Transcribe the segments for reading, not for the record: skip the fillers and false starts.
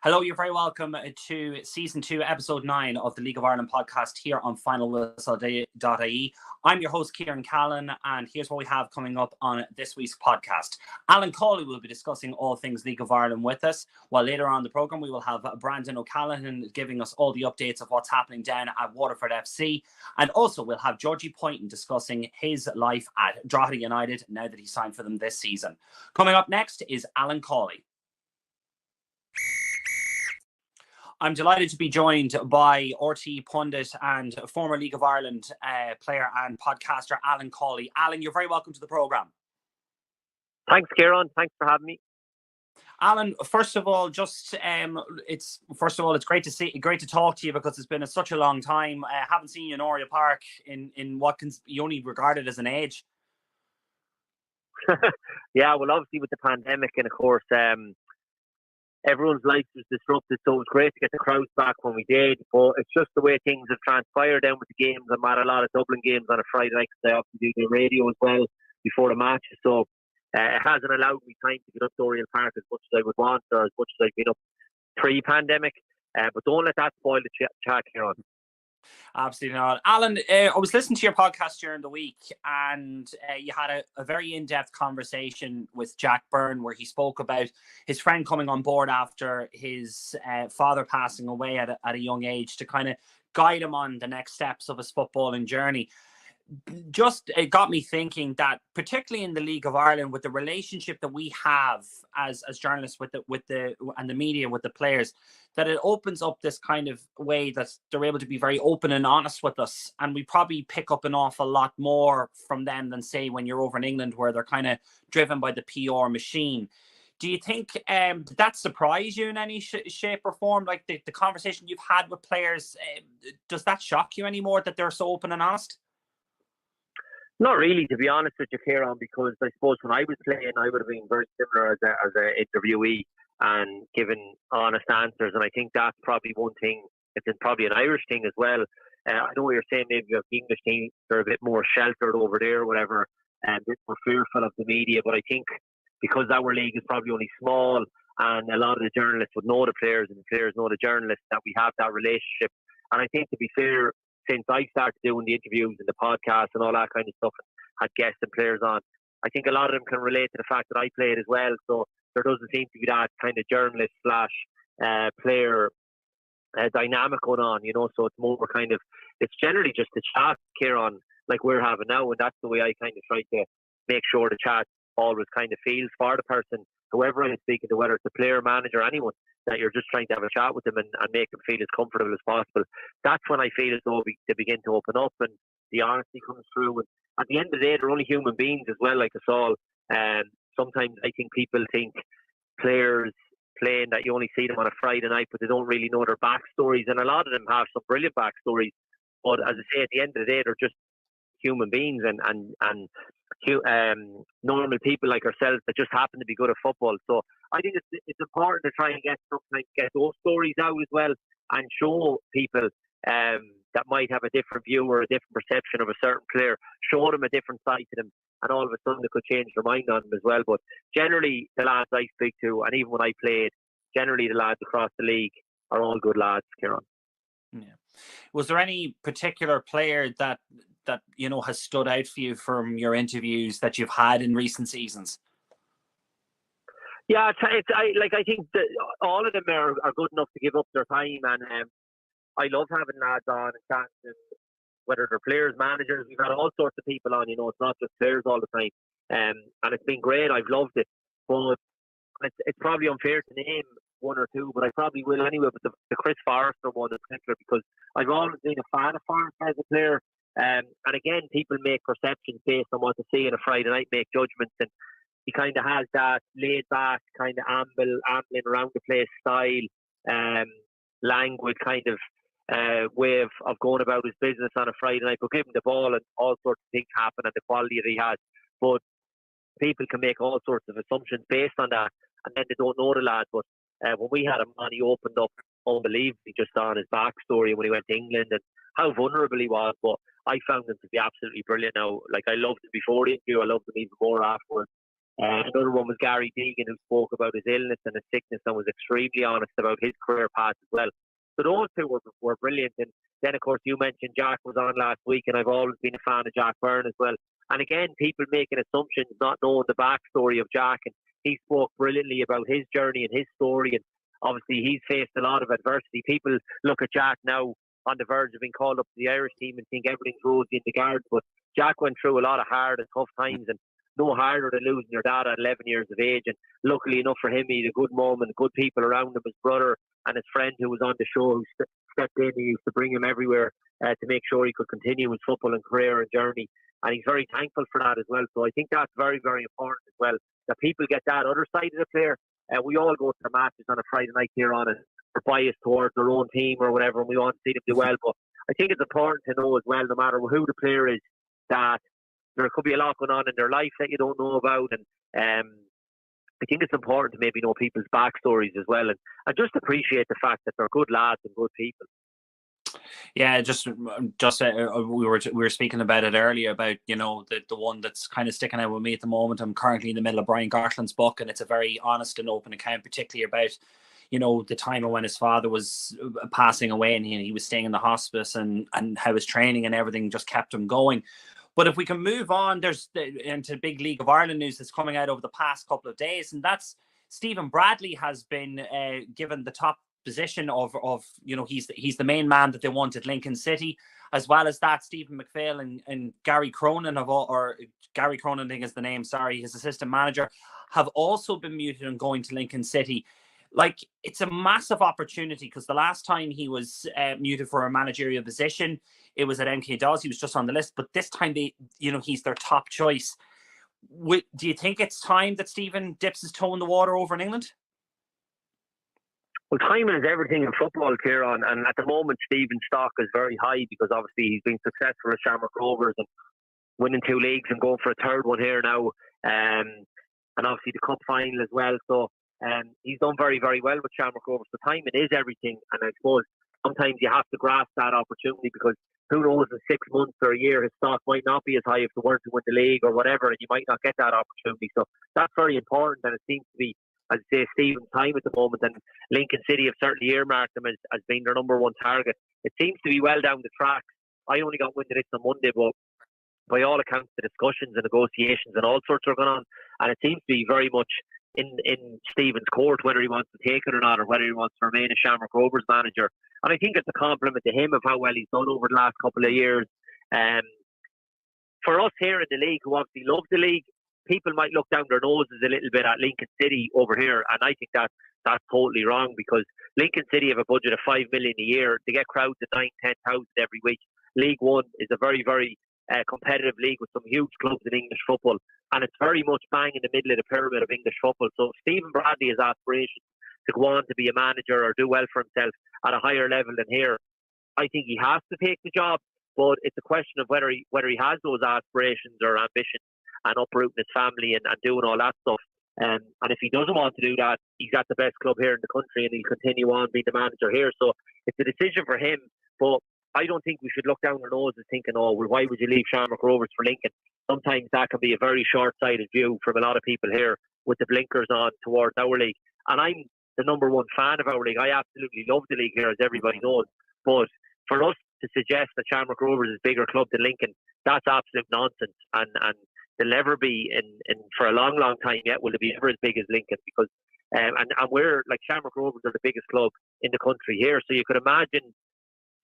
Hello, you're very welcome to Season 2, Episode 9 of the League of Ireland podcast here on FinalWhistle.ie. I'm your host, Kieran Callan, and here's what we have coming up on this week's podcast. Alan Cauley will be discussing all things League of Ireland with us, while later on the programme we will have Brandon O'Callaghan giving us all the updates of what's happening down at Waterford FC, and also we'll have Georgie Poynton discussing his life at Drogheda United now that he signed for them this season. Coming up next is Alan Cauley. I'm delighted to be joined by RT pundit and former League of Ireland player and podcaster Alan Cauley. Alan, you're very welcome to the programme. Thanks, Kieran. Thanks for having me. Alan, first of all, it's great to talk to you because it's been such a long time. I haven't seen you in Oriel Park in what you only regarded as an age. Yeah, well, obviously with the pandemic and of course everyone's life was disrupted, so it was great to get the crowds back when we did, but it's just the way things have transpired down with the games. I'm at a lot of Dublin games on a Friday night because I often do the radio as well before the matches, so it hasn't allowed me time to get up to Oriel Park as much as I would want or as much as I've been up pre-pandemic, but don't let that spoil the chat here on. Absolutely not. Alan, I was listening to your podcast during the week and you had a very in-depth conversation with Jack Byrne where he spoke about his friend coming on board after his father passing away at a young age to kind of guide him on the next steps of his footballing journey. It got me thinking that particularly in the League of Ireland, with the relationship that we have as journalists with the media with the players, that it opens up this kind of way that they're able to be very open and honest with us, and we probably pick up an awful lot more from them than say when you're over in England where they're kind of driven by the PR machine. Do you think did that surprise you in any shape or form? Like the conversation you've had with players, does that shock you anymore that they're so open and honest? Not really, to be honest with you, Kieran, because I suppose when I was playing, I would have been very similar as an interviewee and given honest answers. And I think that's probably one thing. It's probably an Irish thing as well. I know what you're saying, maybe the English teams are a bit more sheltered over there or whatever, and a bit more fearful of the media. But I think because our league is probably only small and a lot of the journalists would know the players and the players know the journalists, that we have that relationship. And I think, to be fair, since I started doing the interviews and the podcast and all that kind of stuff, and had guests and players on, I think a lot of them can relate to the fact that I played as well. So there doesn't seem to be that kind of journalist / player dynamic going on, you know. So it's more kind of, it's generally just a chat, Kieran, like we're having now, and that's the way I kind of try to make sure the chat always kind of feels for the person, whoever I'm speaking to, whether it's a player, manager, anyone, that you're just trying to have a chat with them and make them feel as comfortable as possible. That's when I feel as though they begin to open up and the honesty comes through. And at the end of the day, they're only human beings as well, like us all. Sometimes I think people think players playing that you only see them on a Friday night, but they don't really know their backstories. And a lot of them have some brilliant backstories. But as I say, at the end of the day, they're just human beings and normal people like ourselves that just happen to be good at football. So I think it's important to try and get those stories out as well and show people that might have a different view or a different perception of a certain player, show them a different side to them, and all of a sudden they could change their mind on them as well. But generally the lads I speak to, and even when I played, generally the lads across the league are all good lads, Kieran. Yeah. Was there any particular player that you know has stood out for you from your interviews that you've had in recent seasons? Yeah, I think that all of them are good enough to give up their time, and I love having lads on and chatting to them, whether they're players, managers. We've had all sorts of people on, you know, it's not just players all the time, and it's been great. I've loved it, but it's probably unfair to name one or two, but I probably will anyway. But the Chris Forrestor one in particular, because I've always been a fan of Forrestor as a player. And again, people make perceptions based on what they see on a Friday night, make judgments, and he kind of has that laid back kind of ambling around the place style, languid kind of way of going about his business on a Friday night. But give him the ball and all sorts of things happen, and the quality that he has. But people can make all sorts of assumptions based on that, and then they don't know the lad. But when we had him on, he opened up unbelievably just on his backstory when he went to England and how vulnerable he was. But I found him to be absolutely brilliant now. Like, I loved him before the interview, I loved him even more afterwards. Another one was Gary Deegan, who spoke about his illness and his sickness and was extremely honest about his career path as well. So those two were brilliant. And then, of course, you mentioned Jack was on last week, and I've always been a fan of Jack Byrne as well. And again, people making assumptions, not knowing the backstory of Jack. And he spoke brilliantly about his journey and his story. And obviously, he's faced a lot of adversity. People look at Jack now on the verge of being called up to the Irish team and think everything's rosy in the Guards. But Jack went through a lot of hard and tough times, and no harder than losing your dad at 11 years of age. And luckily enough for him, he had a good mum and good people around him, his brother and his friend who was on the show, who stepped in. He used to bring him everywhere to make sure he could continue his football and career and journey. And he's very thankful for that as well. So I think that's very, very important as well, that people get that other side of the player. We all go to the matches on a Friday night here on, and we're biased towards our own team or whatever, and we want to see them do well. But I think it's important to know as well, no matter who the player is, that there could be a lot going on in their life that you don't know about. And I think it's important to maybe know people's backstories as well, and just appreciate the fact that they're good lads and good people. Yeah, just we were speaking about it earlier about, you know, the one that's kind of sticking out with me at the moment. I'm currently in the middle of Brian Gartland's book, and it's a very honest and open account, particularly about, you know, the time when his father was passing away and he was staying in the hospice, and how his training and everything just kept him going. But if we can move on, there's into big League of Ireland news that's coming out over the past couple of days, and that's Stephen Bradley has been given the top position of you know, he's the main man that they want at Lincoln City. As well as that, Stephen McPhail and Gary Cronin Gary Cronin, I think is the name, sorry, his assistant manager, have also been muted and going to Lincoln City. Like, it's a massive opportunity, because the last time he was muted for a managerial position, it was at MK Dawes. He was just on the list, but this time he's their top choice. Do you think it's time that Stephen dips his toe in the water over in England? Well, timing is everything in football, Kieran, and at the moment Stephen's stock is very high, because obviously he's been successful at Shamrock Rovers and winning 2 leagues and going for a third one here now, and obviously the cup final as well. So he's done very, very well with Shamrock Rovers. So timing is everything, and I suppose sometimes you have to grasp that opportunity, because who knows, in 6 months or a year his stock might not be as high if they weren't to win the league or whatever, and you might not get that opportunity. So that's very important, and it seems to be, as I say, Stephen's time at the moment, and Lincoln City have certainly earmarked him as being their number one target. It seems to be well down the track. I only got wind of this on Monday, but by all accounts the discussions and negotiations and all sorts are going on, and it seems to be very much in Stephen's court whether he wants to take it or not, or whether he wants to remain a Shamrock Rovers manager. And I think it's a compliment to him of how well he's done over the last couple of years. For us here in the league, who obviously love the league, people might look down their noses a little bit at Lincoln City over here, and I think that's totally wrong, because Lincoln City have a budget of $5 million a year. They get crowds of 9,000-10,000 every week. League One is a very, very competitive league with some huge clubs in English football, and it's very much bang in the middle of the pyramid of English football. So if Stephen Bradley has aspirations to go on to be a manager or do well for himself at a higher level than here, I think he has to take the job. But it's a question of whether he has those aspirations or ambitions and uprooting his family and doing all that stuff. And if he doesn't want to do that, he's at the best club here in the country, and he'll continue on being the manager here. So it's a decision for him. But I don't think we should look down our noses thinking, oh, well, why would you leave Shamrock Rovers for Lincoln? Sometimes that can be a very short-sighted view from a lot of people here with the blinkers on towards our league. And I'm the number one fan of our league. I absolutely love the league here, as everybody knows. But for us to suggest that Shamrock Rovers is a bigger club than Lincoln, that's absolute nonsense. And they'll never be, in for a long, long time yet, will they be ever as big as Lincoln, because and we're, like, Shamrock Rovers are the biggest club in the country here. So you could imagine,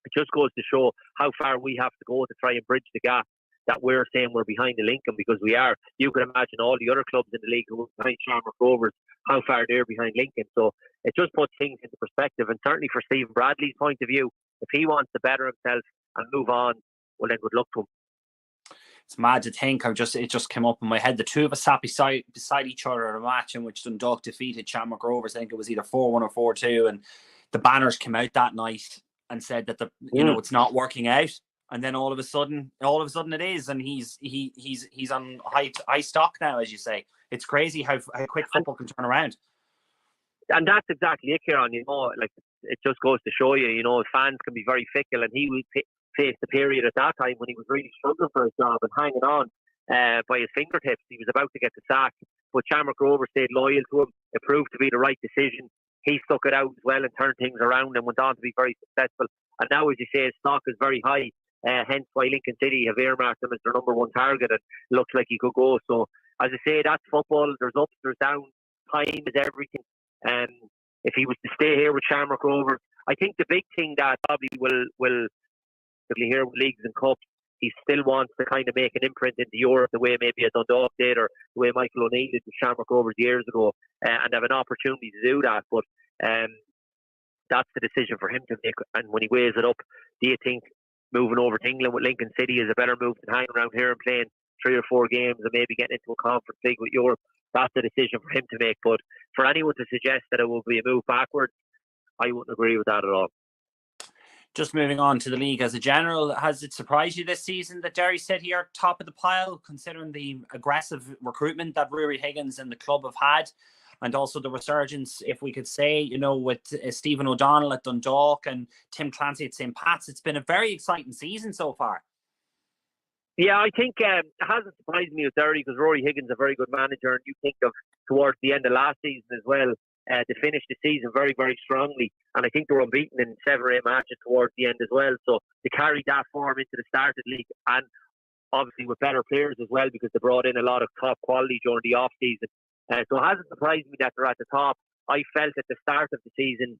it just goes to show how far we have to go to try and bridge the gap that we're saying we're behind the Lincoln, because we are. You can imagine all the other clubs in the league who are behind Shamrock Rovers, how far they're behind Lincoln. So it just puts things into perspective. And certainly for Stephen Bradley's point of view, if he wants to better himself and move on, well, then good luck to him. It's mad to think. It just came up in my head. The two of us sat beside each other at a match in which Dundalk defeated Shamrock Rovers. I think it was either 4-1 or 4-2, and the banners came out that night and said that it's not working out. And then all of a sudden it is, and he's on high stock now, as you say. It's crazy how quick football can turn around. And that's exactly it, Kieran. Like, it just goes to show you, fans can be very fickle, and he faced a period at that time when he was really struggling for his job and hanging on by his fingertips. He was about to get the sack, but Shamrock Rovers stayed loyal to him. It proved to be the right decision. He stuck it out as well and turned things around and went on to be very successful. And now, as you say, his stock is very high. Hence why Lincoln City have earmarked him as their number one target, and looks like he could go. So, as I say, that's football. There's ups, there's downs. Time is everything. If he was to stay here with Shamrock Rovers, I think the big thing that probably will here with leagues and cups, he still wants to kind of make an imprint into Europe the way maybe a Dundalk did, or the way Michael O'Neill did with Shamrock Rovers years ago, and have an opportunity to do that. But that's the decision for him to make. And when he weighs it up, do you think moving over to England with Lincoln City is a better move than hanging around here and playing 3 or 4 games and maybe getting into a conference league with Europe? That's a decision for him to make. But for anyone to suggest that it will be a move backwards, I wouldn't agree with that at all. Just moving on to the league as a general, has it surprised you this season that Derry sit here top of the pile, considering the aggressive recruitment that Rory Higgins and the club have had, and also the resurgence, if we could say, with Stephen O'Donnell at Dundalk and Tim Clancy at St. Pat's? It's been a very exciting season so far. Yeah, I think it hasn't surprised me with Derry, because Rory Higgins is a very good manager, and you think of towards the end of last season as well, they finished the season very, very strongly, and I think they were unbeaten in 7 or 8 matches towards the end as well. So they carried that form into the start of the league, and obviously with better players as well, because they brought in a lot of top quality during the off season. So it hasn't surprised me that they're at the top. I felt at the start of the season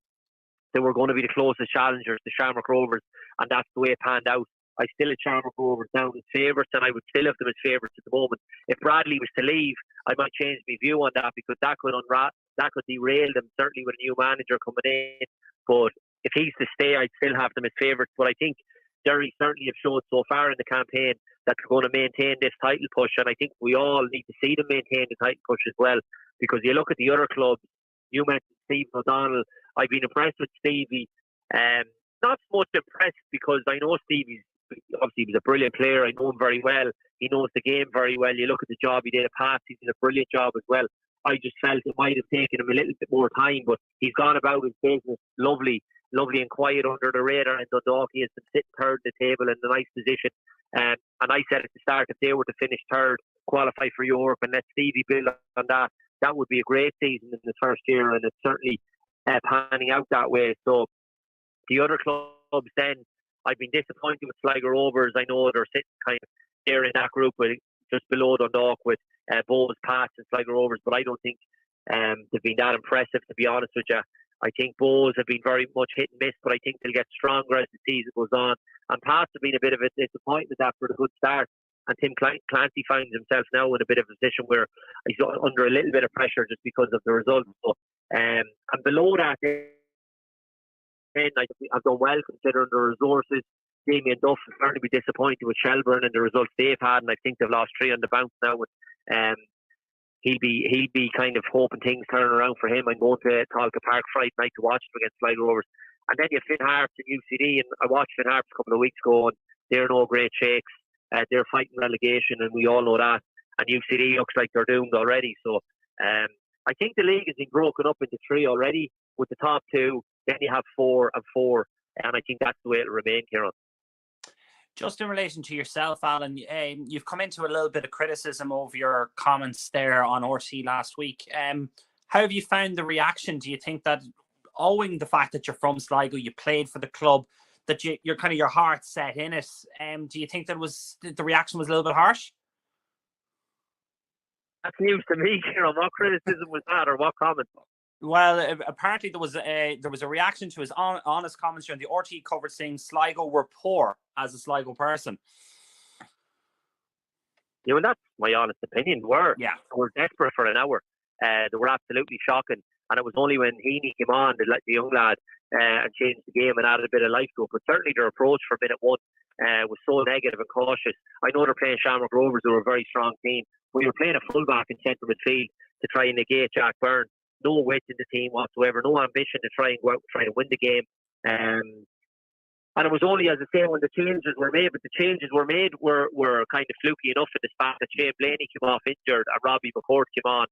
they were going to be the closest challengers to Shamrock Rovers, and that's the way it panned out. I still had Shamrock Rovers down as favourites, and I would still have them as favourites at the moment. If Bradley was to leave, I might change my view on that, because that could derail them, certainly with a new manager coming in. But if he's to stay, I'd still have them as favourites. But I think Derry certainly have showed so far in the campaign that they're going to maintain this title push, and I think we all need to see them maintain the title push as well, because you look at the other clubs. You mentioned Stephen O'Donnell. I've been impressed with Stevie. Not so much impressed because I know Stevie's obviously, he was a brilliant player. I know him very well. He knows the game very well. You look at the job he did at Pats, he did a brilliant job as well. I just felt it might have taken him a little bit more time, but he's gone about his business lovely and quiet under the radar. And Dundalk, he has been sitting third at the table in a nice position. And I said at the start, if they were to finish third, qualify for Europe, and let Stevie build on that, that would be a great season in the first year, and it's certainly panning out that way. So the other clubs then, I've been disappointed with Sligo Rovers. I know they're sitting kind of there in that group with just below Dundalk with Bows, Pats and Sligo Rovers, but I don't think they've been that impressive, to be honest with you. I think Bows have been very much hit and miss, but I think they'll get stronger as the season goes on. And Pats have been a bit of a disappointment after the good start. And Tim Clancy finds himself now in a bit of a position where he's under a little bit of pressure just because of the results. So, and below that, I've done well considering the resources. Damien Duff will certainly be disappointed with Shelburne and the results they've had, and I think they've lost 3 on the bounce now. He'll be kind of hoping things turn around for him. I'm going to Talca Park Friday night to watch him against Sligo Rovers. And then you have Finn Harps and UCD, and I watched Finn Harps a couple of weeks ago, and they're no great shakes. They're fighting relegation, and we all know that. And UCD looks like they're doomed already. So I think the league has been broken up into 3 already, with the top 2. Then you have 4 and 4, and I think that's the way it'll remain, Kieran. Just in relation to yourself, Alan, you've come into a little bit of criticism over your comments there on RT last week. How have you found the reaction? Do you think that, owing the fact that you're from Sligo, you played for the club, that you're kind of your heart set in it? Do you think that the reaction was a little bit harsh? That's news to me, Kieran. What criticism was that, or what comment? Well, apparently there was a reaction to his honest comments during the RT coverage saying Sligo were poor as a Sligo person. Yeah, well, that's my honest opinion. They were desperate for an hour. They were absolutely shocking, and it was only when Heaney came on, the young lad, and changed the game and added a bit of life to it. But certainly their approach for minute 1 was so negative and cautious. I know they're playing Shamrock Rovers, who are a very strong team. We were playing a fullback in centre midfield to try and negate Jack Byrne. No wit in the team whatsoever, no ambition to try and go out and try to win the game. And it was only, as I say, when the changes were made, but the changes were made were kind of fluky enough in the spot that Shane Blaney came off injured and Robbie McCourt came on.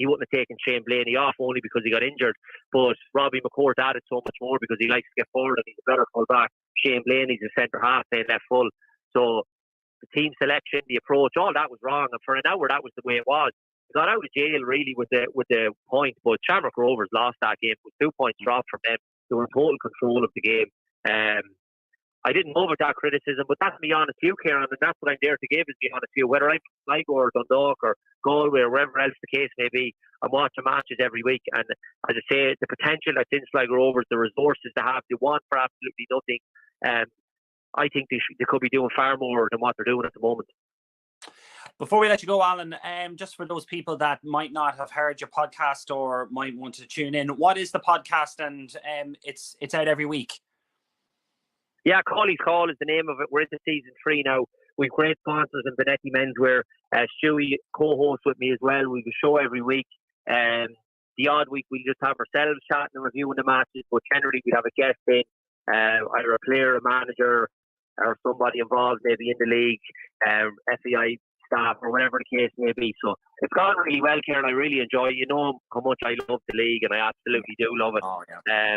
He wouldn't have taken Shane Blaney off only because he got injured, but Robbie McCourt added so much more because he likes to get forward and he's a better full back. Shane Blaney's a centre half playing left full. So the team selection, the approach, all that was wrong, and for an hour that was the way it was. got out of jail really with the point, but Shamrock Rovers lost that game with 2 points dropped from them. They were in total control of the game. I didn't go with that criticism, but that's me honest to you, Kieran, and that's what I'm there to give, is be honest to you. Whether I'm Sligo or Dundalk or Galway or wherever else the case may be, I'm watching matches every week, and as I say, the potential that's in Sligo Rovers, the resources they have, they want for absolutely nothing. I think they could be doing far more than what they're doing at the moment. Before we let you go, Alan, just for those people that might not have heard your podcast or might want to tune in, what is the podcast? And it's out every week. Yeah, Cauley's Call is the name of it. We're into season 3 now. We've great sponsors in Benetti Menswear. Stewie co-hosts with me as well. We have a show every week. The odd week we just have ourselves chatting and reviewing the matches, but generally we have a guest in, either a player, a manager, or somebody involved maybe in the league, FEI staff, or whatever the case may be. So it's gone really well, Kieran. I really enjoy it. You know how much I love the league, and I absolutely do love it. Oh, yeah.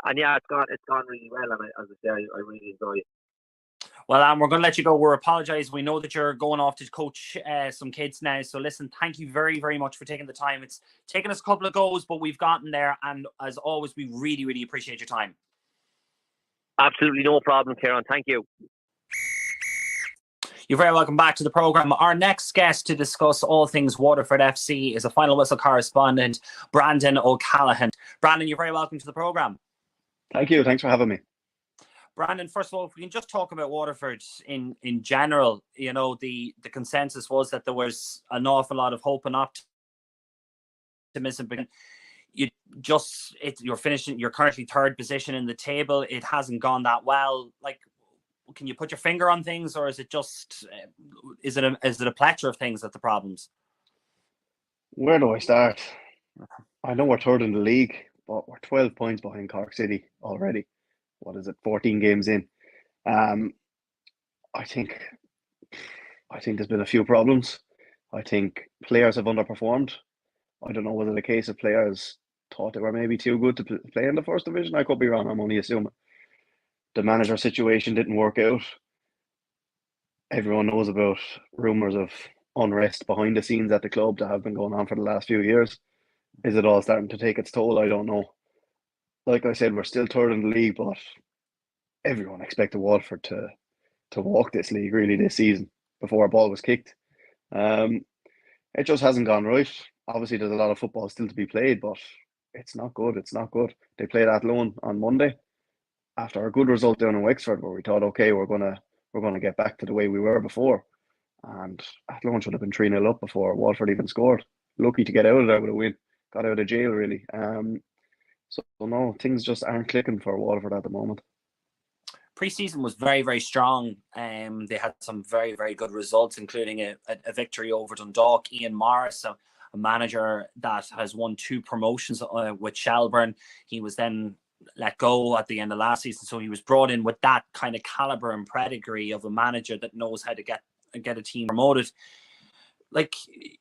And yeah, it's gone really well, and as I say, I really enjoy it. Well, we're going to let you go. We're apologise. We know that you're going off to coach some kids now. So listen, thank you very, very much for taking the time. It's taken us a couple of goes, but we've gotten there. And as always, we really, really appreciate your time. Absolutely no problem, Kieran. Thank you. You're very welcome back to the programme. Our next guest to discuss all things Waterford FC is a Final Whistle correspondent, Brandon O'Callaghan. Brandon, you're very welcome to the programme. Thank you. Thanks for having me. Brandon, first of all, if we can just talk about Waterford in general, you know, the consensus was that there was an awful lot of hope and optimism. You're currently third position in the table. It hasn't gone that well. Like, can you put your finger on things, or is it just is it a plethora of things that the problems? Where do I start? I know we're third in the league, but we're 12 points behind Cork City already. What is it? 14 games in. I think there's been a few problems. I think players have underperformed. I don't know whether the case of players thought they were maybe too good to play in the first division. I could be wrong. I'm only assuming. The manager situation didn't work out. Everyone knows about rumours of unrest behind the scenes at the club that have been going on for the last few years. Is it all starting to take its toll? I don't know. Like I said, we're still third in the league, but everyone expected Waterford to walk this league really this season before a ball was kicked. It just hasn't gone right. Obviously, there's a lot of football still to be played, but it's not good. It's not good. They played Athlone on Monday after a good result down in Wexford, where we thought, okay, we're gonna get back to the way we were before. And Athlone should have been 3-0 up before Waterford even scored. Lucky to get out of there with a win. Got out of jail really. So no, things just aren't clicking for Waterford at the moment. Pre-season was very, very strong. They had some very, very good results, including a victory over Dundalk. Ian Morris, a manager that has won 2 promotions with Shelburne. He was then let go at the end of last season, so he was brought in with that kind of caliber and pedigree of a manager that knows how to get a team promoted. Like,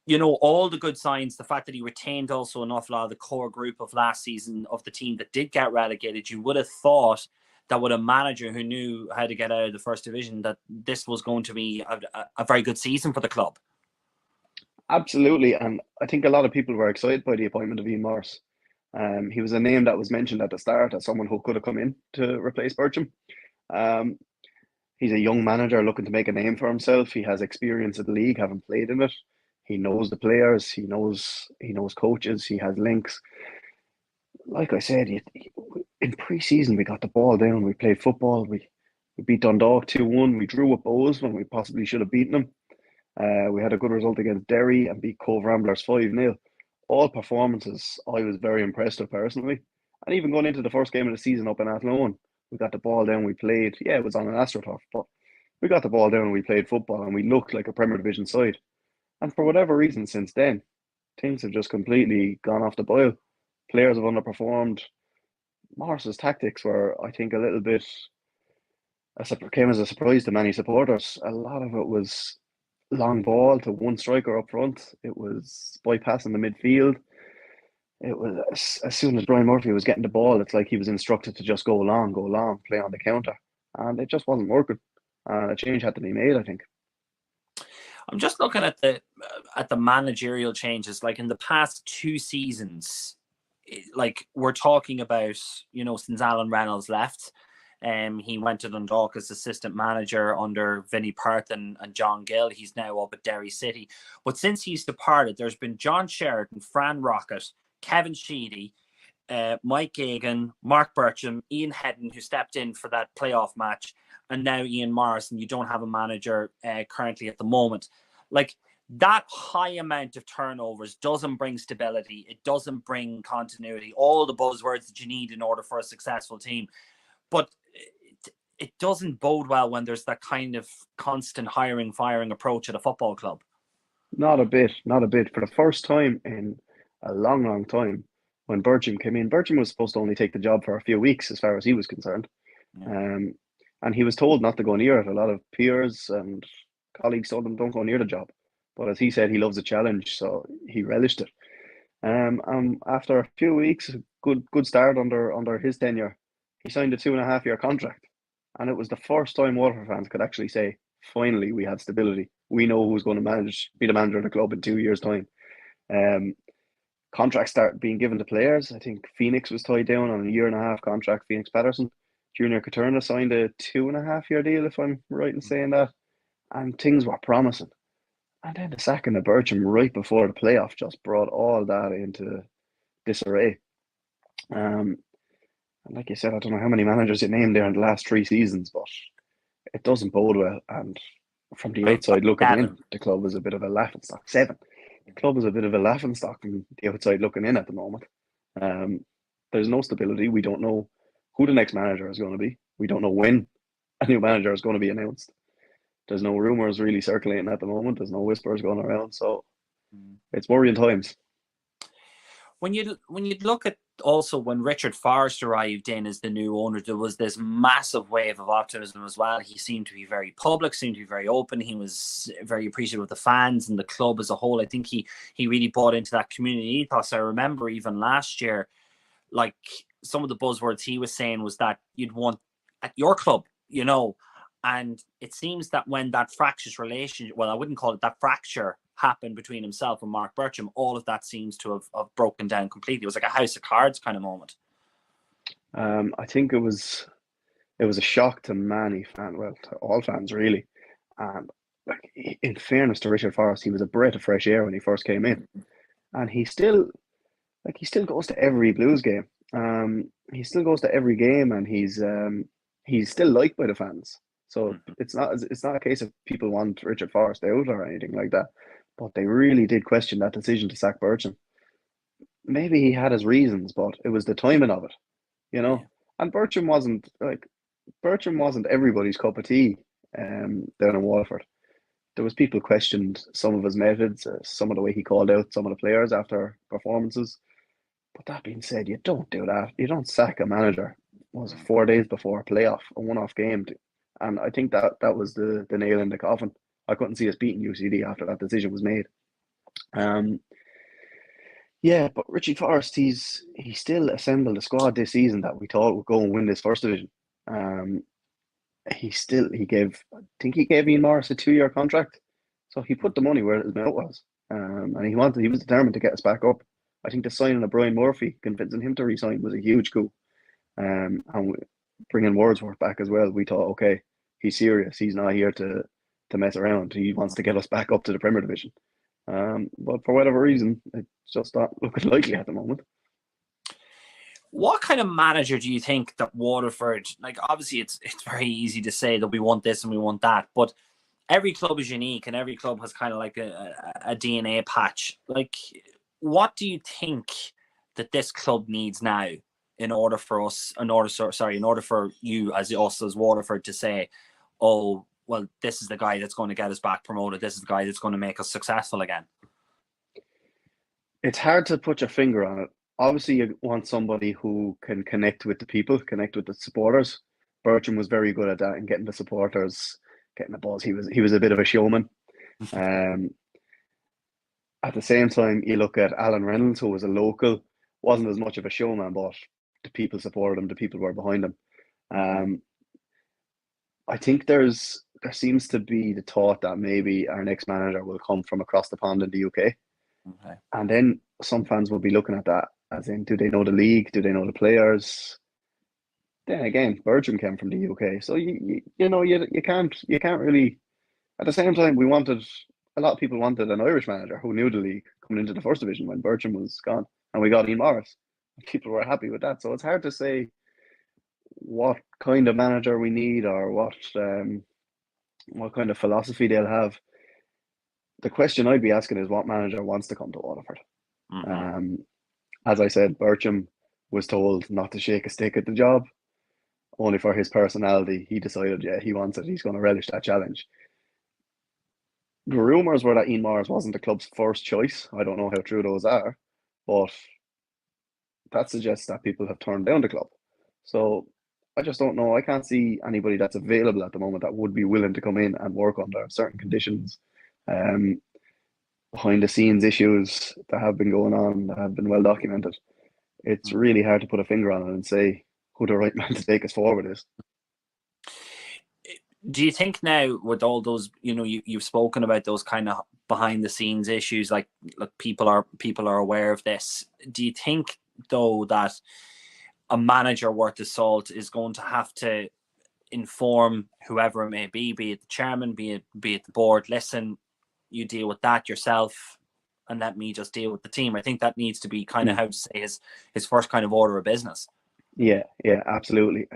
you know, all the good signs, the fact that he retained also an awful lot of the core group of last season of the team that did get relegated, you would have thought that with a manager who knew how to get out of the first division, that this was going to be a very good season for the club. Absolutely, and I think a lot of people were excited by the appointment of Ian Morris. He was a name that was mentioned at the start as someone who could have come in to replace Bircham. He's a young manager looking to make a name for himself. He has experience in the league, having played in it. He knows the players. He knows coaches. He has links. Like I said, in pre-season we got the ball down. We played football. We beat Dundalk 2-1. We drew with Bowes when we possibly should have beaten them. We had a good result against Derry and beat Cove Ramblers 5-0. All performances I was very impressed with personally. And even going into the first game of the season up in Athlone, we got the ball down, we played. Yeah, it was on an AstroTurf, but we got the ball down and we played football and we looked like a Premier Division side. And for whatever reason since then, things have just completely gone off the boil. Players have underperformed. Morris's tactics were, I think, a little bit, came as a surprise to many supporters. A lot of it was long ball to one striker up front. It was bypassing the midfield. It was as soon as Brian Murphy was getting the ball, it's like he was instructed to just go long, play on the counter, and it just wasn't working. A change had to be made, I think. I'm just looking at the managerial changes. Like in the past 2 seasons, like we're talking about, since Alan Reynolds left, he went to Dundalk as assistant manager under Vinnie Perth and John Gill. He's now up at Derry City. But since he's departed, there's been John Sheridan, Fran Rocket, Kevin Sheedy, Mike Gagan, Mark Bircham, Ian Hedden, who stepped in for that playoff match, and now Ian Morrison. You don't have a manager currently at the moment. Like, that high amount of turnovers doesn't bring stability. It doesn't bring continuity. All the buzzwords that you need in order for a successful team. But it doesn't bode well when there's that kind of constant hiring, firing approach at a football club. Not a bit. For the first time in a long, long time, when Bircham came in, Bircham was supposed to only take the job for a few weeks as far as he was concerned. Yeah. And he was told not to go near it. A lot of peers and colleagues told him, don't go near the job. But as he said, he loves a challenge, so he relished it. After a few weeks, good start under his tenure, he signed a 2.5-year contract. And it was the first time Waterford fans could actually say, finally, we have stability. We know who's going to be the manager of the club in 2 years' time. Contracts start being given to players. I think Phoenix was tied down on a 1.5-year contract, Phoenix Patterson. Junior Caterna signed a 2.5-year deal, if I'm right in saying that. And things were promising. And then the sacking of Bircham right before the playoff just brought all that into disarray. And like you said, I don't know how many managers you named there in the last 3 seasons, but it doesn't bode well. And from the outside looking in, the club is a bit of a laughingstock. 7. The club is a bit of a laughingstock from the outside looking in at the moment. There's no stability. We don't know who the next manager is going to be. We don't know when a new manager is going to be announced. There's no rumours really circulating at the moment. There's no whispers going around. So it's worrying times. When you look at also when Richard Forrestor arrived in as the new owner, there was this massive wave of optimism as well. He seemed to be very public, seemed to be very open. He was very appreciative of the fans and the club as a whole. I think he really bought into that community ethos. I remember even last year, like some of the buzzwords he was saying was that you'd want at your club, and it seems that when that fractious relationship, well, I wouldn't call it that fracture, happened between himself and Mark Bircham, all of that seems to have broken down completely. It was like a house of cards kind of moment. I think it was a shock to many fans, well, to all fans really. Like, in fairness to Richard Forrest, he was a breath of fresh air when he first came in, and he still goes to every Blues game. He still goes to every game, and he's still liked by the fans. So it's not a case of people want Richard Forrest out or anything like that. But they really did question that decision to sack Bircham. Maybe he had his reasons, but it was the timing of it, Yeah. And Bircham wasn't everybody's cup of tea down in Waterford. There was people questioned some of his methods, some of the way he called out some of the players after performances. But that being said, you don't do that. You don't sack a manager. What was it, 4 days before a playoff, a one-off game? And I think that was the nail in the coffin. I couldn't see us beating UCD after that decision was made. Yeah, but Richie Forrest, he still assembled a squad this season that we thought would go and win this first division. He gave Ian Morris a 2-year contract, so he put the money where his mouth was, and he was determined to get us back up. I think the signing of Brian Murphy, convincing him to resign, was a huge coup. And bringing Wordsworth back as well, we thought, okay, he's serious. He's not here to mess around. He wants to get us back up to the Premier Division. But for whatever reason, it's just not looking likely at the moment. What kind of manager do you think that Waterford, like obviously it's very easy to say that we want this and we want that, but every club is unique and every club has kind of like a DNA patch. Like, what do you think that this club needs now in order for you as Waterford to say, oh, well, this is the guy that's going to get us back promoted. This is the guy that's going to make us successful again? It's hard to put your finger on it. Obviously, you want somebody who can connect with the people, connect with the supporters. Bircham was very good at that and getting the supporters, getting the balls. He was a bit of a showman. At the same time, you look at Alan Reynolds, who was a local, wasn't as much of a showman, but the people supported him, the people were behind him. I think there's there seems to be the thought that maybe our next manager will come from across the pond in the UK. Okay. And then some fans will be looking at that as in, do they know the league? Do they know the players? Then again, Bertram came from the UK, so you can't really. At the same time, a lot of people wanted an Irish manager who knew the league coming into the first division when Bertram was gone, and we got Ian Morris. People were happy with that, so it's hard to say what kind of manager we need or what kind of philosophy they'll have. The question I'd be asking is what manager wants to come to Waterford. As I said, Bertram was told not to shake a stick at the job. Only for his personality, he decided, he wants it. He's going to relish that challenge. The rumours were that Ian Morris wasn't the club's first choice. I don't know how true those are, but that suggests that people have turned down the club. So I just don't know. I can't see anybody that's available at the moment that would be willing to come in and work under certain conditions. Behind the scenes issues that have been going on, that have been well documented. It's really hard to put a finger on it and say who the right man to take us forward is. Do you think now with all those, you've spoken about those kind of behind the scenes issues, like people are aware of this. Do you think though that a manager worth the salt is going to have to inform whoever it may be it the chairman, be it the board, listen, you deal with that yourself and let me just deal with the team? I think that needs to be kind of how to say his first kind of order of business. Yeah, absolutely.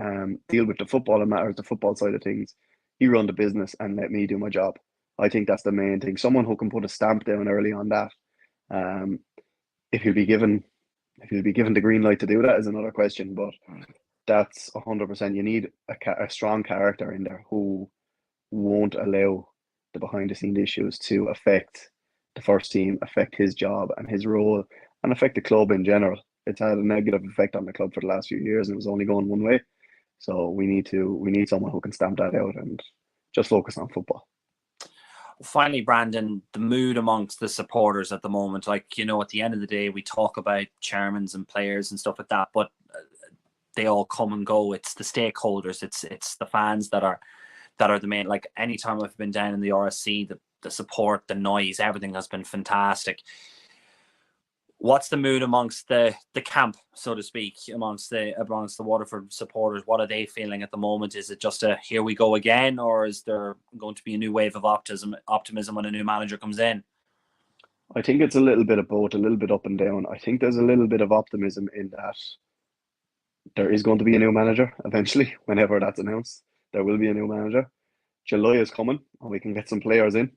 Deal with the football and matters, the football side of things. You run the business and let me do my job. I think that's the main thing. Someone who can put a stamp down early on that. If he'll be given the green light to do that is another question, but that's 100%. You need a strong character in there who won't allow the behind the scenes issues to affect the first team, affect his job and his role, and affect the club in general. It's had a negative effect on the club for the last few years, and it was only going one way. So we need someone who can stamp that out and just focus on football. Finally, Brandon, the mood amongst the supporters at the moment, at the end of the day, we talk about chairmans and players and stuff like that, but they all come and go. It's the stakeholders, it's the fans that are the main. Like anytime I've been down in the RSC, the support, the noise, everything has been fantastic. What's the mood amongst the camp, so to speak, amongst the Waterford supporters? What are they feeling at the moment? Is it just a here we go again, or is there going to be a new wave of optimism when a new manager comes in? I think it's a little bit of both, a little bit up and down. I think there's a little bit of optimism in that there is going to be a new manager eventually. Whenever that's announced, there will be a new manager. July is coming, and we can get some players in.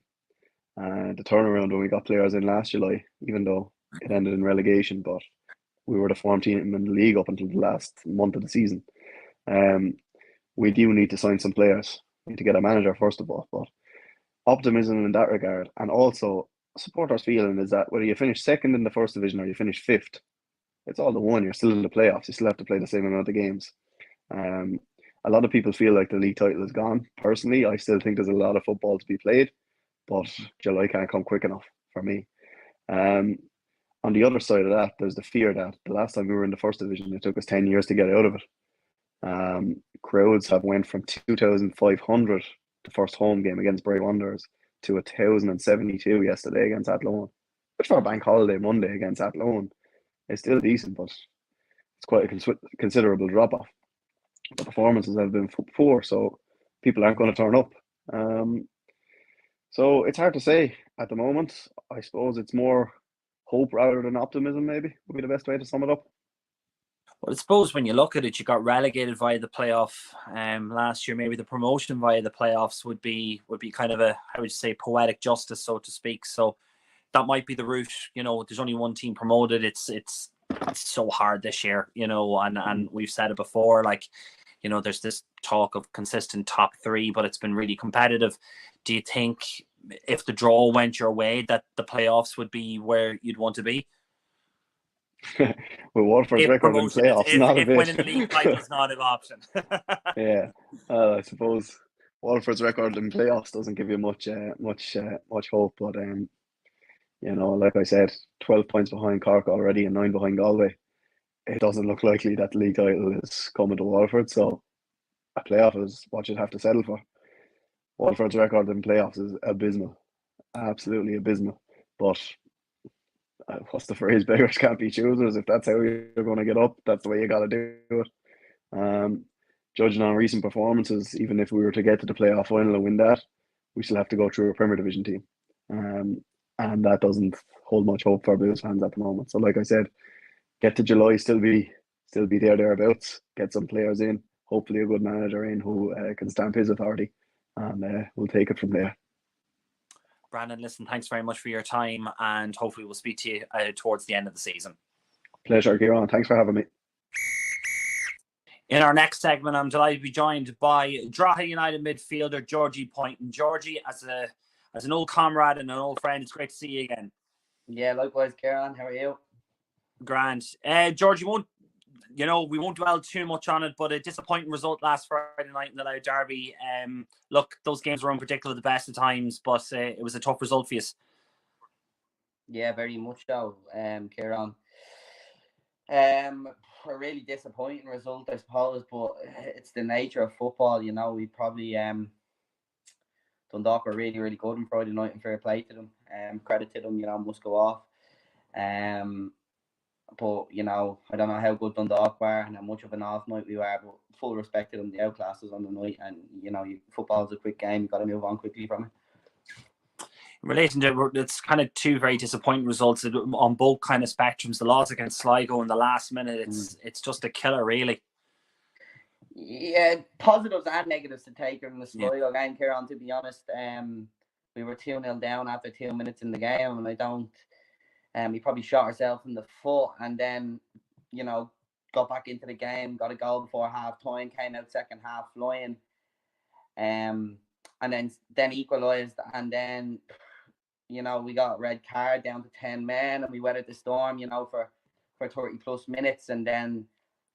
The turnaround when we got players in last July, even though it ended in relegation, but we were the form team in the league up until the last month of the season. We do need to sign some players. We need to get a manager first of all, but optimism in that regard. And also supporters' feeling is that whether you finish second in the first division or you finish fifth, it's all the one. You're still in the playoffs. You still have to play the same amount of games. A lot of people feel like the league title is gone. Personally, I still think there's a lot of football to be played, but July can't come quick enough for me. On the other side of that, there's the fear that the last time we were in the first division, it took us 10 years to get out of it. Crowds have went from 2,500 the first home game against Bray Wanderers to 1,072 yesterday against Athlone, which for a bank holiday Monday against Athlone is still decent, but it's quite a considerable drop off. The performances have been poor, so people aren't going to turn up. So it's hard to say at the moment. I suppose it's more hope rather than optimism, maybe would be the best way to sum it up. Well, I suppose when you look at it, you got relegated via the playoff last year. Maybe the promotion via the playoffs would be kind of a, how would you say, poetic justice, so to speak. So that might be the route. There's only one team promoted. It's so hard this year, and we've said it before. There's this talk of consistent top three, but it's been really competitive. Do you think if the draw went your way that the playoffs would be where you'd want to be? With Waterford's record in playoffs, not a bit. If winning the league title is not an option. Yeah, I suppose Waterford's record in playoffs doesn't give you much hope. But like I said, 12 points behind Cork already and 9 behind Galway. It doesn't look likely that the league title is coming to Waterford. So a playoff is what you'd have to settle for. Waterford's record in playoffs is abysmal, absolutely abysmal. But what's the phrase? Beggars can't be choosers. If that's how you're going to get up, that's the way you got to do it. Judging on recent performances, even if we were to get to the playoff final and win that, we still have to go through a Premier Division team, and that doesn't hold much hope for Blues fans at the moment. So, like I said, get to July, still be thereabouts. Get some players in, hopefully a good manager in who can stamp his authority, and we'll take it from there. Brandon, listen, thanks very much for your time, and hopefully we'll speak to you towards the end of the season. Pleasure, Kieran. Thanks for having me. In our next segment, I'm delighted to be joined by Drogheda United midfielder Georgie Poynton. Georgie, as an old comrade and an old friend, it's great to see you again. Yeah, likewise, Kieran. How are you? Grand. Georgie, we won't dwell too much on it, but a disappointing result last Friday night in the Loud Derby. Look, those games were unpredictable at the best of times, but it was a tough result for you. Yeah, very much so, Kieran. A really disappointing result, I suppose, but it's the nature of football. We probably Dundalk were really, really good on Friday night, and fair play to them. Credit to them, must go off. But I don't know how good Dundalk were and how much of an off night we were, but full respect to them. The outclass was on the night, and football is a quick game. You got to move on quickly from it. In relation to, it's kind of two very disappointing results on both kind of spectrums. The loss against Sligo in the last minute, it's just a killer, really. Yeah, positives and negatives to take from the Sligo game, Kieran, to be honest. We were 2-0 down after 2 minutes in the game, and we probably shot ourselves in the foot, and then, got back into the game, got a goal before half time, came out second half flying, and then equalised, and then we got a red card down to 10 men, and we weathered the storm, for 30 plus minutes, and then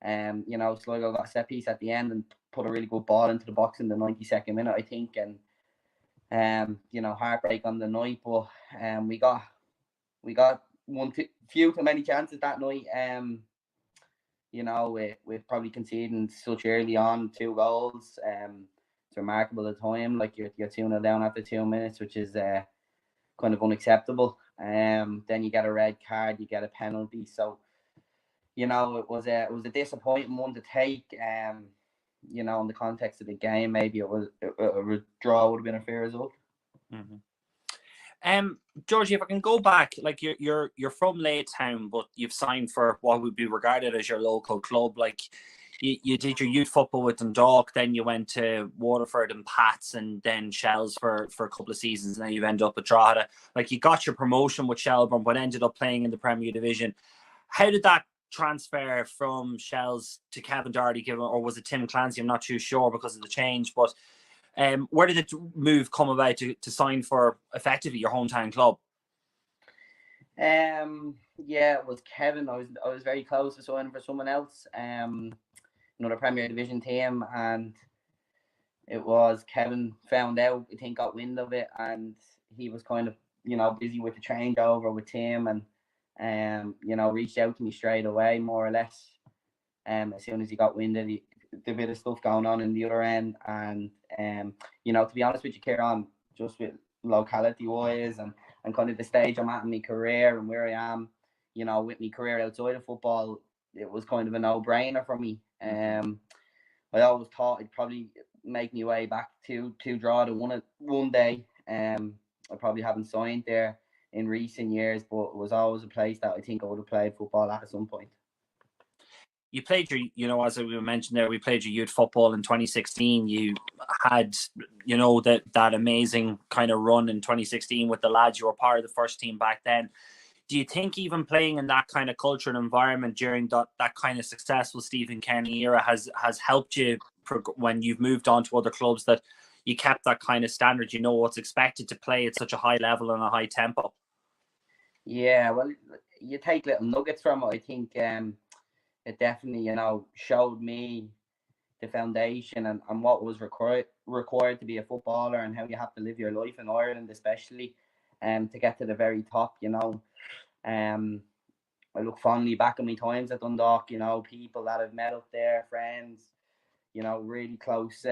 Sligo got a set piece at the end and put a really good ball into the box in the 92nd minute, I think, and heartbreak on the night, but we got few too many chances that night. With probably conceding such early on 2 goals, it's remarkable at the time. Like you're 2-0 down after 2 minutes, which is kind of unacceptable. Then you get a red card, you get a penalty. So, it was a disappointing one to take. In the context of the game, maybe a draw would have been a fair result. Mm-hmm. Georgie, if I can go back, like you're from Laytown, but you've signed for what would be regarded as your local club. Like you did your youth football with Dundalk, then you went to Waterford and Pats, and then Shells for a couple of seasons, and then you've ended up at Drogheda. Like you got your promotion with Shelbourne, but ended up playing in the Premier Division. How did that transfer from Shells to Kevin Doherty, or was it Tim Clancy? I'm not too sure because of the change, but where did the move come about to sign for effectively your hometown club? Yeah, it was Kevin. I was very close to signing for someone else, another Premier Division team, and it was Kevin found out, I think, got wind of it, and he was kind of busy with the changeover with Tim, and reached out to me straight away, more or less, as soon as he got wind of the bit of stuff going on in the other end. And to be honest with you, Kieran, just with locality wise and kind of the stage I'm at in my career and where I am, with my career outside of football, it was kind of a no-brainer for me. I always thought I'd probably make my way back to Drogheda one day. I probably haven't signed there in recent years, but it was always a place that I think I would have played football at some point. You played your, as we mentioned there, we played your youth football in 2016. You had, that amazing kind of run in 2016 with the lads. You were part of the first team back then. Do you think even playing in that kind of culture and environment during that kind of successful Stephen Kenny era has helped you when you've moved on to other clubs, that you kept that kind of standard, what's expected to play at such a high level and a high tempo? Yeah, well, you take little nuggets from it. I think it definitely, showed me the foundation and what was required to be a footballer, and how you have to live your life in Ireland, especially, to get to the very top. I look fondly back on my times at Dundalk. People that I've met up there, friends, really close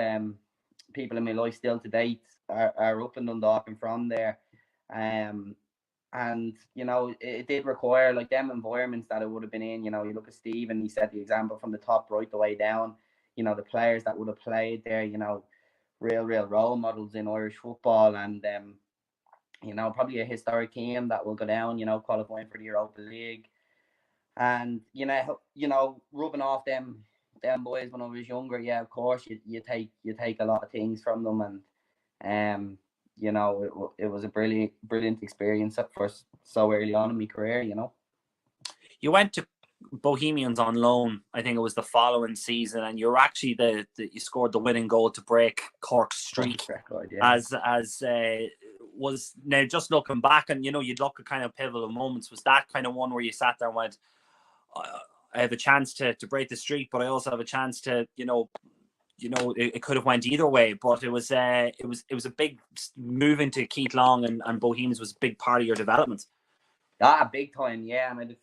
people in my life still to date are up in Dundalk and from there. And, you know, it did require, like, them environments that it would have been in. You know, you look at Steve and he set the example from the top right the way down. You know, the players that would have played there, you know, real role models in Irish football. And, you know, probably a historic team that will go down, you know, qualifying for the Europa League. And, you know, rubbing off them boys when I was younger, yeah, of course, you take a lot of things from them. And, you know, it was a brilliant experience for so early on in my career, you know. You went to Bohemians on loan, I think it was the following season, and you were actually you scored the winning goal to break Cork's streak. Record, yeah. Was now just looking back, and you know, you'd look at kind of pivotal moments. Was that kind of one where you sat there and went, I have a chance to break the streak, but I also have a chance to, you know, it could have went either way, but it was a big move into Keith Long, and Bohemians was a big part of your development. Big time, yeah. And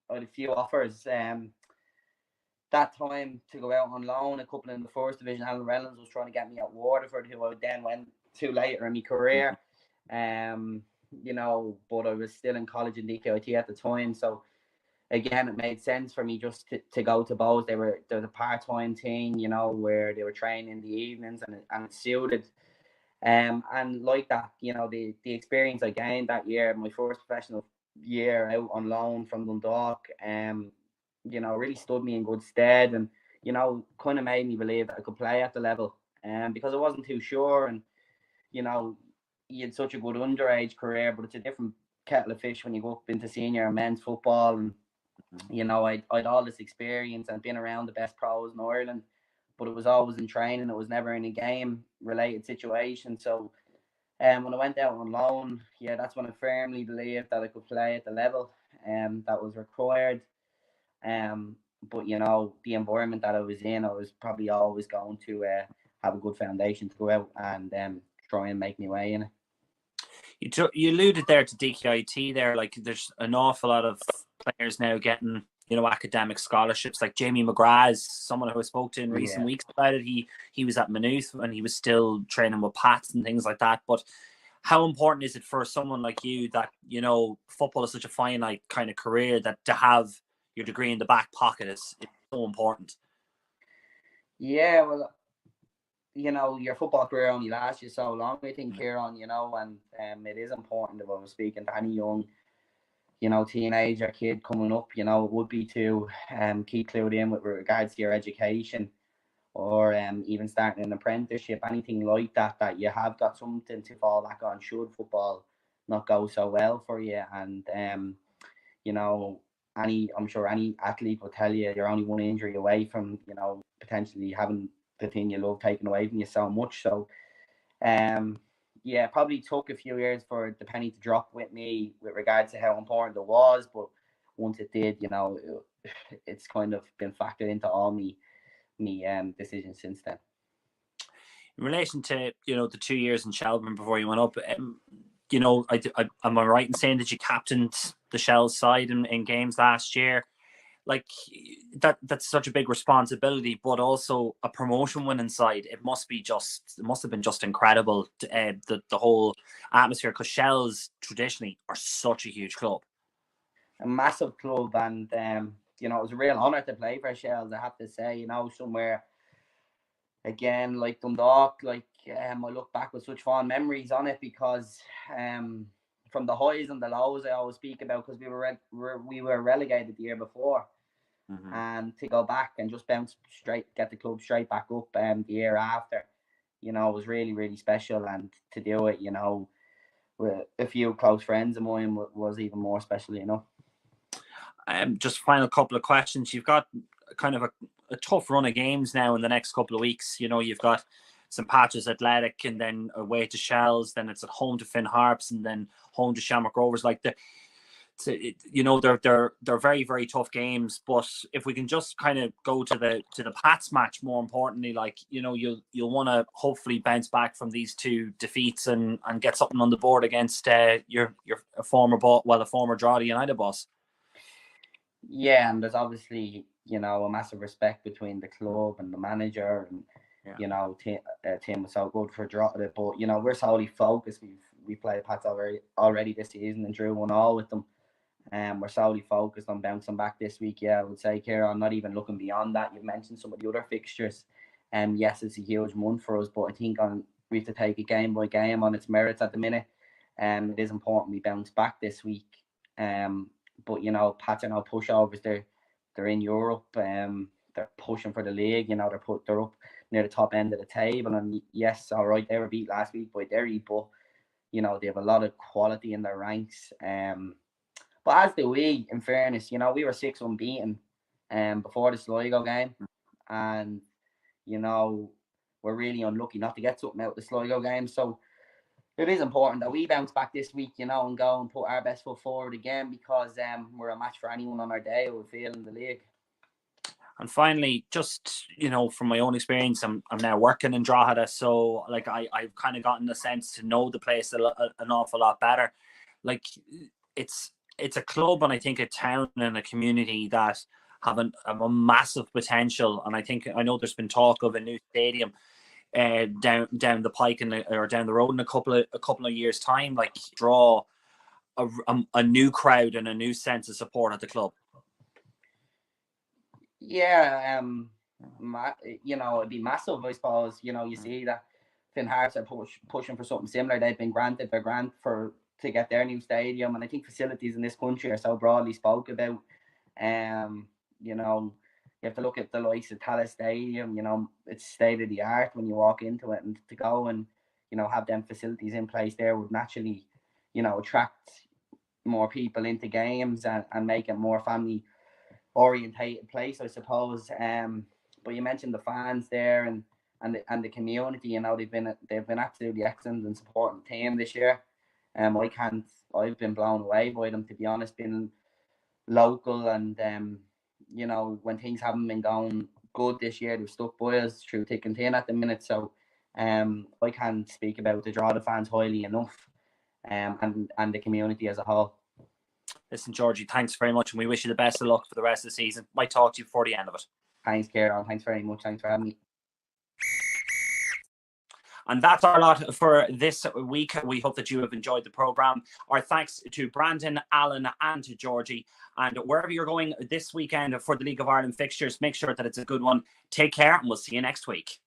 I had a few offers that time to go out on loan, a couple in the first division. Alan Reynolds was trying to get me at Waterford, who I then went to later in my career. You know, but I was still in college in DKIT at the time, so again, it made sense for me just to go to both. There was a part-time thing, you know, where they were training in the evenings, and it suited. And like that, you know, the experience I gained that year, my first professional year out on loan from Dundalk, you know, really stood me in good stead, and, you know, kind of made me believe that I could play at the level. Because I wasn't too sure, and, you know, you had such a good underage career, but it's a different kettle of fish when you go up into senior and men's football. And, you know, I'd all this experience and been around the best pros in Ireland, but it was always in training. It was never in a game-related situation. So when I went out on loan, yeah, that's when I firmly believed that I could play at the level that was required. But, you know, the environment that I was in, I was probably always going to have a good foundation to go out and try and make my way in it. You alluded there to DKIT there, like there's an awful lot of players now getting, you know, academic scholarships, like Jamie McGrath is someone who I spoke to in recent weeks about it. He was at Maynooth and he was still training with Pats and things like that. But how important is it for someone like you that, you know, football is such a finite kind of career, that to have your degree in the back pocket is so important? Yeah, well, you know, your football career only lasts you so long, I think, Kieran, you know, and it is important, if I was speaking to any young, you know, teenager, kid coming up, you know, it would be to keep clued in with regards to your education, or even starting an apprenticeship, anything like that, that you have got something to fall back on should football not go so well for you. And, you know, I'm sure any athlete will tell you you're only one injury away from, you know, potentially having the thing you love taken away from you so much. So, yeah, probably took a few years for the penny to drop with me with regards to how important it was. But once it did, you know, it's kind of been factored into all me decisions since then. In relation to, you know, the 2 years in Shelbourne before you went up, you know, am I right in saying that you captained the Shells side in games last year? Like that's such a big responsibility, but also a promotion winning side. It must have been just incredible, the whole atmosphere, because Shells traditionally are such a huge club. A massive club, and you know, it was a real honour to play for Shells, I have to say. You know, somewhere again like Dundalk, like I look back with such fond memories on it, because from the highs and the lows I always speak about, because we were relegated the year before. And to go back and just bounce straight, get the club straight back up the year after, you know, it was really, really special. And to do it, you know, with a few close friends of mine was even more special, you know. Just final couple of questions. You've got kind of a tough run of games now in the next couple of weeks. You know, you've got St. Patrick's Athletic, and then away to Shells, then it's at home to Finn Harps, and then home to Shamrock Rovers. Like you know, they're very, very tough games. But if we can just kind of go to the Pats match, more importantly, like, you know, you'll want to hopefully bounce back from these two defeats and get something on the board against your former Drogheda United boss. Yeah, and there's obviously, you know, a massive respect between the club and the manager, and you know, team was so good for Drogheda. But you know, we're solely focused. We played Pats already this season and drew 1-1 with them. We're solely focused on bouncing back this week. Yeah, I would say, Kieran, not even looking beyond that. You've mentioned some of the other fixtures. Yes, it's a huge month for us, but I think we have to take it game by game on its merits at the minute. It is important we bounce back this week. But you know, Pats are no pushovers. They're in Europe. They're pushing for the league. You know, they're up near the top end of the table. And yes, all right, they were beat last week by Derry, but you know, they have a lot of quality in their ranks. But as do we, in fairness, you know, we were 6 unbeaten before the Sligo game. And, you know, we're really unlucky not to get something out of the Sligo game. So it is important that we bounce back this week, you know, and go and put our best foot forward again, because we're a match for anyone on our day, we feel, in the league. And finally, just, you know, from my own experience, I'm now working in Drogheda, so like I've kind of gotten the sense to know the place an awful lot better. Like it's a club, and I think a town and a community that have a massive potential. And I know there's been talk of a new stadium down the pike or down the road in a couple of years' time, like draw a new crowd and a new sense of support at the club. Yeah, you know, it'd be massive, I suppose. You know, you see that Finn Hearts are pushing for something similar. They've been granted their grant to get their new stadium, and I think facilities in this country are so broadly spoke about. You know, you have to look at the likes of Tallaght Stadium. You know, it's state of the art when you walk into it, and to go and, you know, have them facilities in place there would naturally, you know, attract more people into games and make it more family orientated place, I suppose. But you mentioned the fans there and the community. You know, they've been absolutely excellent and supporting the team this year. I've been blown away by them, to be honest. Being local, and you know, when things haven't been going good this year, they've stuck by us through thick and thin at the minute. So I can't speak about the Drogheda fans highly enough, and the community as a whole. Listen, Georgie, thanks very much, and we wish you the best of luck for the rest of the season. Might talk to you before the end of it. Thanks, Kieran. Thanks very much. Thanks for having me. And that's our lot for this week. We hope that you have enjoyed the programme. Our thanks to Brandon, Alan, and to Georgie. And wherever you're going this weekend for the League of Ireland fixtures, make sure that it's a good one. Take care, and we'll see you next week.